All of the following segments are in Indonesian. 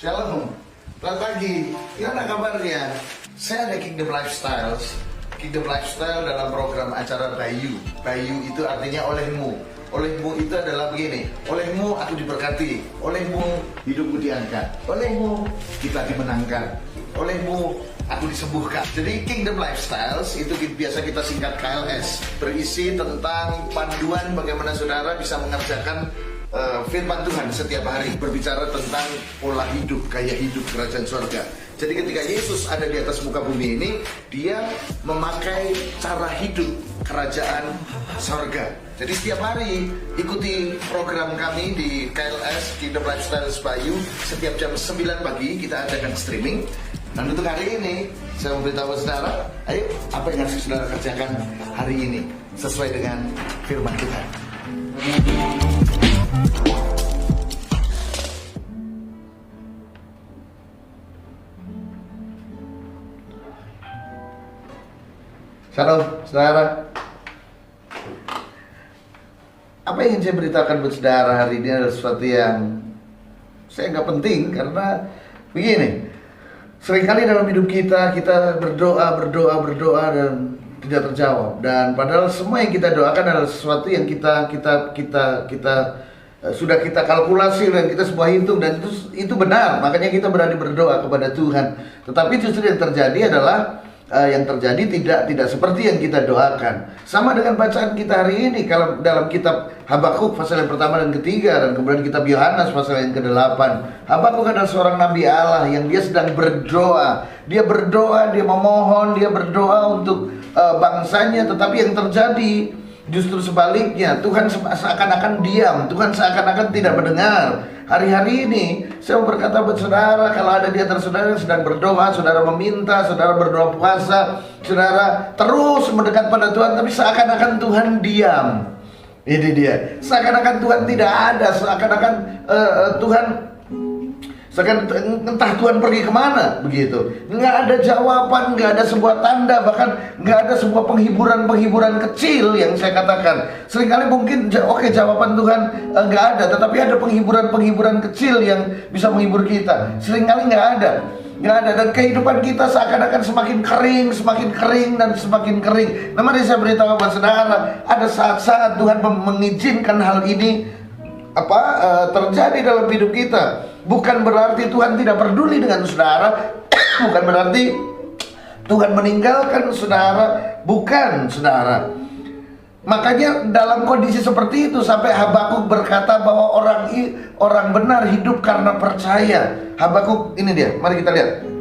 Shalom, selamat pagi. Gimana kabarnya? Saya ada Kingdom Lifestyles. Kingdom Lifestyle dalam program acara Bayu. Bayu itu artinya olehmu. Olehmu itu adalah begini. Olehmu aku diberkati. Olehmu hidupku diangkat. Olehmu kita dimenangkan. Olehmu aku disembuhkan. Jadi Kingdom Lifestyles itu biasa kita singkat KLS. Berisi tentang panduan bagaimana saudara bisa mengerjakan firman Tuhan setiap hari, berbicara tentang pola hidup, gaya hidup kerajaan surga. Jadi ketika Yesus ada di atas muka bumi ini, dia memakai cara hidup kerajaan surga. Jadi setiap hari ikuti program kami di KLS Kingdom Lifestyle Bayu. Setiap jam 9 pagi kita adakan streaming. Dan untuk hari ini saya memberitahu saudara, ayo apa yang harus saudara kerjakan hari ini sesuai dengan firman Tuhan. Shalom, saudara. Apa yang ingin saya beritakan buat saudara hari ini adalah sesuatu yang saya nggak penting, karena begini, seringkali dalam hidup kita berdoa dan tidak terjawab. Dan padahal semua yang kita doakan adalah sesuatu yang kita sudah kita kalkulasi dan kita semua hitung, dan itu benar. Makanya kita berani berdoa kepada Tuhan. Tetapi justru yang terjadi adalah tidak seperti yang kita doakan. Sama dengan bacaan kita hari ini, kalau dalam kitab Habakuk pasal yang pertama dan ketiga, dan kemudian kitab Yohanes pasal yang ke-8. Habakuk adalah seorang nabi Allah yang dia sedang berdoa. Dia berdoa, dia memohon, dia berdoa untuk bangsanya, tetapi yang terjadi justru sebaliknya. Tuhan seakan-akan diam, Tuhan seakan-akan tidak mendengar. Hari-hari ini saya mau berkata buat saudara, kalau ada di antara saudara yang sedang berdoa, saudara meminta, saudara berdoa puasa, saudara terus mendekat pada Tuhan, tapi seakan-akan Tuhan diam. Ini dia, seakan-akan Tuhan tidak ada, seakan-akan entah Tuhan pergi kemana, begitu. Nggak ada jawaban, nggak ada sebuah tanda, bahkan nggak ada sebuah penghiburan kecil yang saya katakan. Seringkali mungkin jawaban Tuhan nggak ada, tetapi ada penghiburan kecil yang bisa menghibur kita. Seringkali nggak ada. Dan kehidupan kita seakan-akan semakin kering dan semakin kering. Nah, mari saya beritahu kepada saudara, ada saat-saat Tuhan mengizinkan hal ini terjadi dalam hidup kita. Bukan berarti Tuhan tidak peduli dengan saudara, bukan berarti Tuhan meninggalkan saudara, bukan, saudara. Makanya dalam kondisi seperti itu sampai Habakuk berkata bahwa orang benar hidup karena percaya. Habakuk ini dia, mari kita lihat.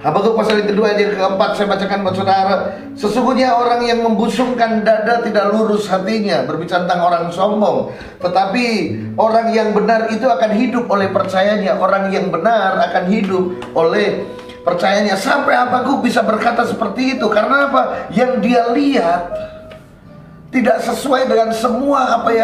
Habakuk pasal yang kedua ayat keempat, saya bacakan buat saudara. Sesungguhnya orang yang membusungkan dada tidak lurus hatinya, berbicara tentang orang sombong. Tetapi orang yang benar itu akan hidup oleh percayanya. Orang yang benar akan hidup oleh percayanya. Sampai Habakuk bisa berkata seperti itu, karena apa? Yang dia lihat tidak sesuai dengan semua apa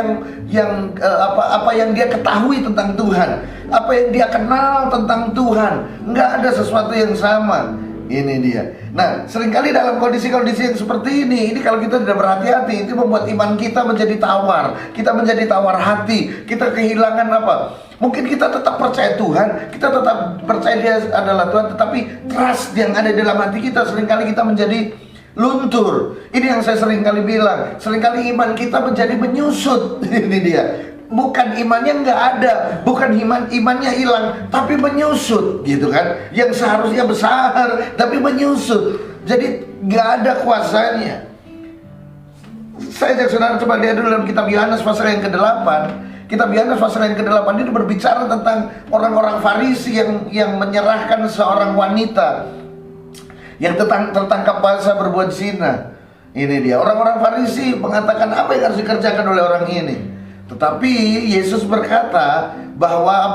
yang dia ketahui tentang Tuhan, apa yang dia kenal tentang Tuhan. Nggak ada sesuatu yang sama. Ini dia. Nah, seringkali dalam kondisi-kondisi yang seperti ini kalau kita tidak berhati-hati, itu membuat iman kita menjadi tawar. Kita menjadi tawar hati. Kita kehilangan apa? Mungkin kita tetap percaya Tuhan, kita tetap percaya Dia adalah Tuhan, tetapi trust yang ada dalam hati kita seringkali kita menjadi luntur. Ini yang saya seringkali bilang. Seringkali iman kita menjadi menyusut. Ini dia. Bukan imannya nggak ada, bukan imannya hilang, tapi menyusut, gitu kan? Yang seharusnya besar, tapi menyusut. Jadi nggak ada kuasanya. Saya ajak saudara coba lihat dulu dalam kitab Yohanes pasal yang ke-8. Kitab Yohanes pasal yang ke-8 ini berbicara tentang orang-orang Farisi yang menyerahkan seorang wanita yang tertangkap basah berbuat zina. Ini dia, orang-orang Farisi mengatakan apa yang harus dikerjakan oleh orang ini. Tetapi Yesus berkata bahwa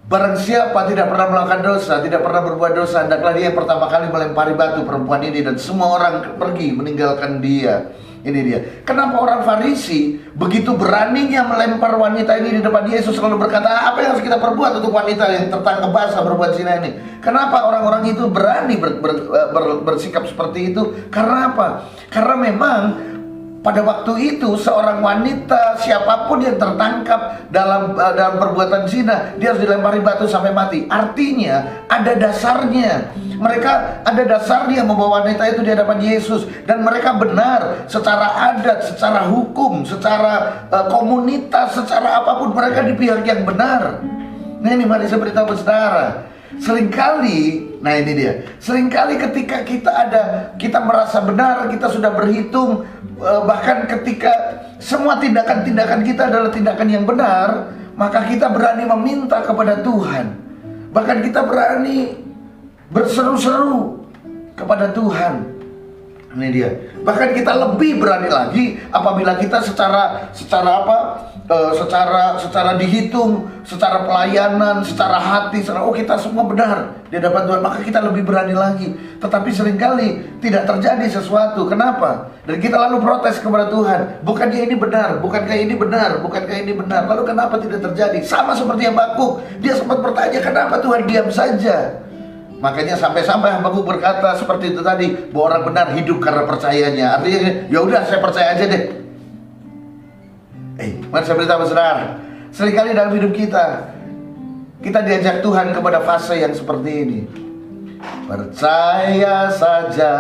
barang siapa tidak pernah melakukan dosa, tidak pernah berbuat dosa, hendaklah dia yang pertama kali melempari batu perempuan ini, dan semua orang pergi meninggalkan dia. Ini dia. Kenapa orang Farisi begitu beraninya melempar wanita ini di depan Yesus, lalu berkata, apa yang harus kita perbuat untuk wanita yang tertangkap basah berbuat zina ini? Kenapa orang-orang itu berani bersikap seperti itu? Karena apa? Karena memang pada waktu itu seorang wanita siapapun yang tertangkap dalam perbuatan zina, dia harus dilempari batu sampai mati. Artinya ada dasarnya. Mereka ada dasarnya membawa wanita itu di hadapan Yesus, dan mereka benar secara adat, secara hukum, secara komunitas, secara apapun mereka di pihak yang benar. Nah ini mari saya beritahu saudara, seringkali, nah ini dia, seringkali ketika kita merasa benar, kita sudah berhitung, bahkan ketika semua tindakan-tindakan kita adalah tindakan yang benar, maka kita berani meminta kepada Tuhan. Bahkan kita berani berseru-seru kepada Tuhan. Ini dia. Bahkan kita lebih berani lagi apabila kita secara dihitung, secara pelayanan, secara hati, kita semua benar di hadapan Tuhan, maka kita lebih berani lagi. Tetapi seringkali tidak terjadi sesuatu. Kenapa? Dan kita lalu protes kepada Tuhan, bukankah ini benar, bukankah ini benar, bukankah ini benar. Lalu kenapa tidak terjadi? Sama seperti Habakuk, dia sempat bertanya, kenapa Tuhan diam saja? Makanya sampai-sampai Habakuk berkata seperti itu tadi, bahwa orang benar hidup karena percayanya. Artinya, ya udah saya percaya aja deh. Mari saya beritahu saudara, seringkali dalam hidup kita diajak Tuhan kepada fase yang seperti ini. Percaya saja,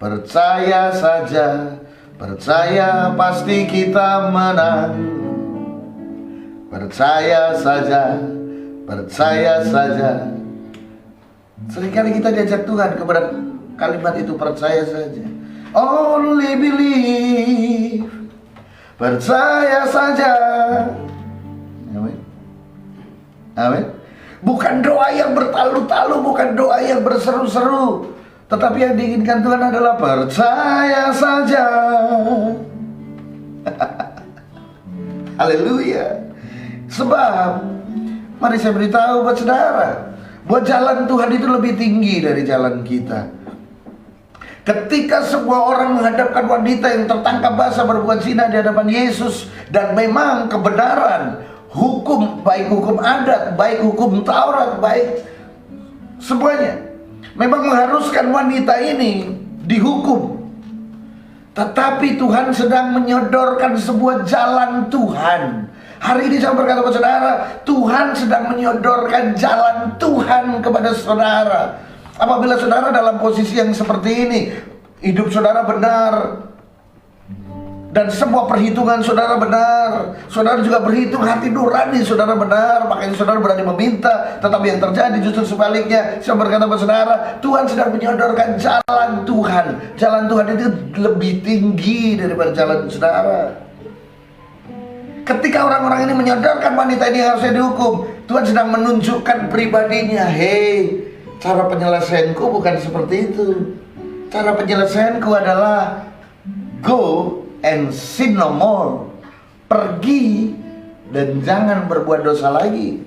percaya saja, percaya pasti kita menang. Percaya saja, percaya saja. Seringkali kita diajak Tuhan kepada kalimat itu, percaya saja. Only believe. Percaya saja. Amin. Amin. Bukan doa yang bertalu-talu, bukan doa yang berseru-seru, tetapi yang diinginkan Tuhan adalah percaya saja. Haleluya. Sebab mari saya beritahu buat saudara, bahwa jalan Tuhan itu lebih tinggi dari jalan kita. Ketika sebuah orang menghadapkan wanita yang tertangkap basah berbuat zina di hadapan Yesus, dan memang kebenaran hukum, baik hukum adat, baik hukum Taurat, baik semuanya memang mengharuskan wanita ini dihukum. Tetapi Tuhan sedang menyodorkan sebuah jalan Tuhan. Hari ini saya berkata kepada saudara, Tuhan sedang menyodorkan jalan Tuhan kepada saudara. Apabila saudara dalam posisi yang seperti ini, hidup saudara benar, dan semua perhitungan saudara benar, saudara juga berhitung hati nurani saudara benar, makanya saudara berani meminta. Tetapi yang terjadi justru sebaliknya. Saya berkata kepada saudara, Tuhan sedang menyodorkan jalan Tuhan. Jalan Tuhan itu lebih tinggi daripada jalan saudara. Ketika orang-orang ini menyodorkan wanita ini harusnya dihukum, Tuhan sedang menunjukkan pribadinya. Hei, cara penyelesaianku bukan seperti itu. Cara penyelesaianku adalah go and sin no more. Pergi dan jangan berbuat dosa lagi.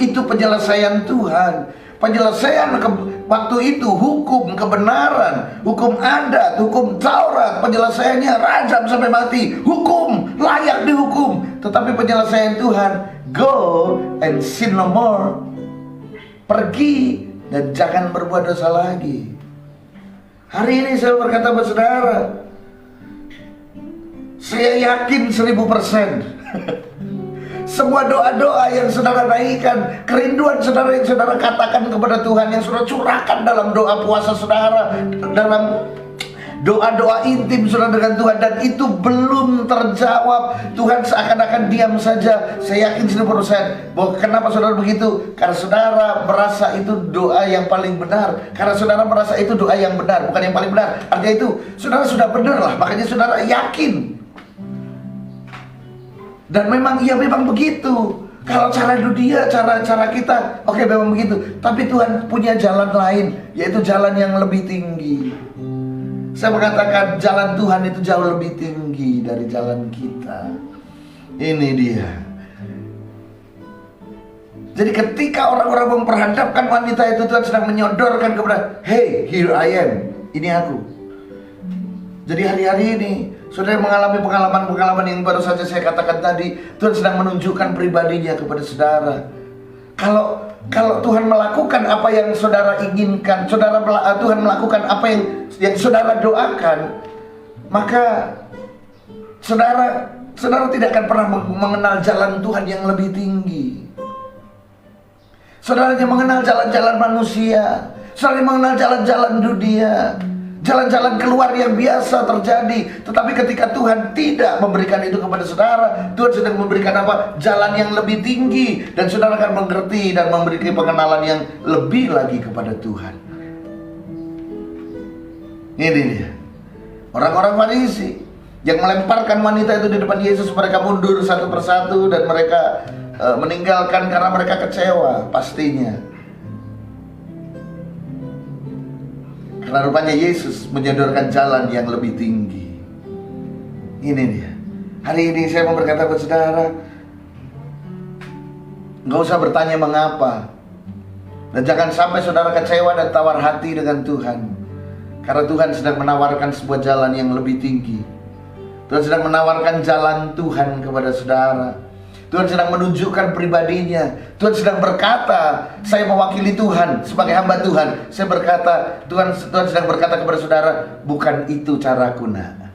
Itu penyelesaian Tuhan. Penyelesaian waktu itu hukum kebenaran, hukum adat, hukum Taurat, penyelesaiannya rajam sampai mati, hukum layak dihukum. Tetapi penyelesaian Tuhan, go and sin no more. Pergi dan jangan berbuat dosa lagi. Hari ini saya berkata kepada saudara, saya yakin 1000%. Semua doa-doa yang saudara naikkan, kerinduan saudara yang saudara katakan kepada Tuhan, yang saudara curahkan dalam doa puasa saudara, dalam doa-doa intim saudara dengan Tuhan, dan itu belum terjawab, Tuhan seakan-akan diam saja. Saya yakin 10% bahwa kenapa saudara begitu? Karena saudara merasa itu doa yang paling benar. Karena saudara merasa itu doa yang benar, bukan yang paling benar. Artinya itu saudara sudah benar lah, makanya saudara yakin. Dan memang memang begitu. Kalau cara dunia, cara kita, oke, memang begitu. Tapi Tuhan punya jalan lain, yaitu jalan yang lebih tinggi. Saya mengatakan jalan Tuhan itu jauh lebih tinggi dari jalan kita. Ini dia. Jadi ketika orang-orang memperhadapkan wanita itu, Tuhan sedang menyodorkan kepada, hey, here I am. Ini aku. Jadi hari-hari ini saudara mengalami pengalaman-pengalaman yang baru saja saya katakan tadi. Tuhan sedang menunjukkan pribadinya kepada saudara. Kalau Tuhan melakukan apa yang saudara inginkan, Tuhan melakukan apa yang saudara doakan, maka Saudara tidak akan pernah mengenal jalan Tuhan yang lebih tinggi. Saudara hanya mengenal jalan-jalan manusia. Saudara mengenal jalan-jalan dunia, jalan-jalan keluar yang biasa terjadi. Tetapi ketika Tuhan tidak memberikan itu kepada saudara, Tuhan sedang memberikan apa? Jalan yang lebih tinggi. Dan saudara akan mengerti dan memberikan pengenalan yang lebih lagi kepada Tuhan. Ini dia orang-orang Farisi yang melemparkan wanita itu di depan Yesus. Mereka mundur satu persatu dan mereka meninggalkan karena mereka kecewa pastinya. Karena rupanya Yesus menyodorkan jalan yang lebih tinggi. Ini dia. Hari ini saya mau berkata kepada saudara, nggak usah bertanya mengapa. Dan jangan sampai saudara kecewa dan tawar hati dengan Tuhan. Karena Tuhan sedang menawarkan sebuah jalan yang lebih tinggi. Tuhan sedang menawarkan jalan Tuhan kepada saudara. Tuhan sedang menunjukkan pribadinya. Tuhan sedang berkata, saya mewakili Tuhan sebagai hamba Tuhan. Saya berkata, Tuhan sedang berkata kepada saudara, bukan itu caraku nak.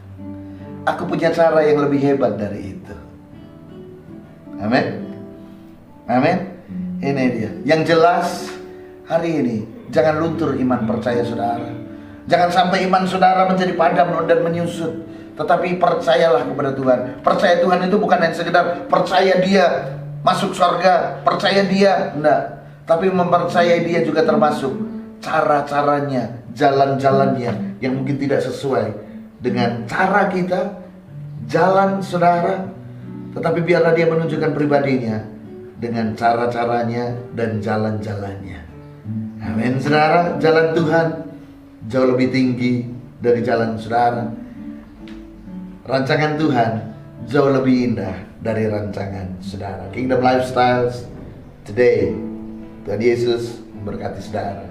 Aku punya cara yang lebih hebat dari itu. Amin. Amin. Ini dia. Yang jelas hari ini jangan luntur iman percaya saudara. Jangan sampai iman saudara menjadi padam dan menyusut. Tetapi percayalah kepada Tuhan. Percaya Tuhan itu bukan hanya sekedar percaya dia masuk surga, percaya dia, enggak. Tapi mempercayai dia juga termasuk cara-caranya, jalan-jalannya yang mungkin tidak sesuai dengan cara kita, jalan saudara. Tetapi biarlah dia menunjukkan pribadinya dengan cara-caranya dan jalan-jalannya. Amin saudara. Jalan Tuhan jauh lebih tinggi dari jalan saudara. Rancangan Tuhan jauh lebih indah dari rancangan saudara. Kingdom Lifestyles today. Tuhan Yesus memberkati saudara.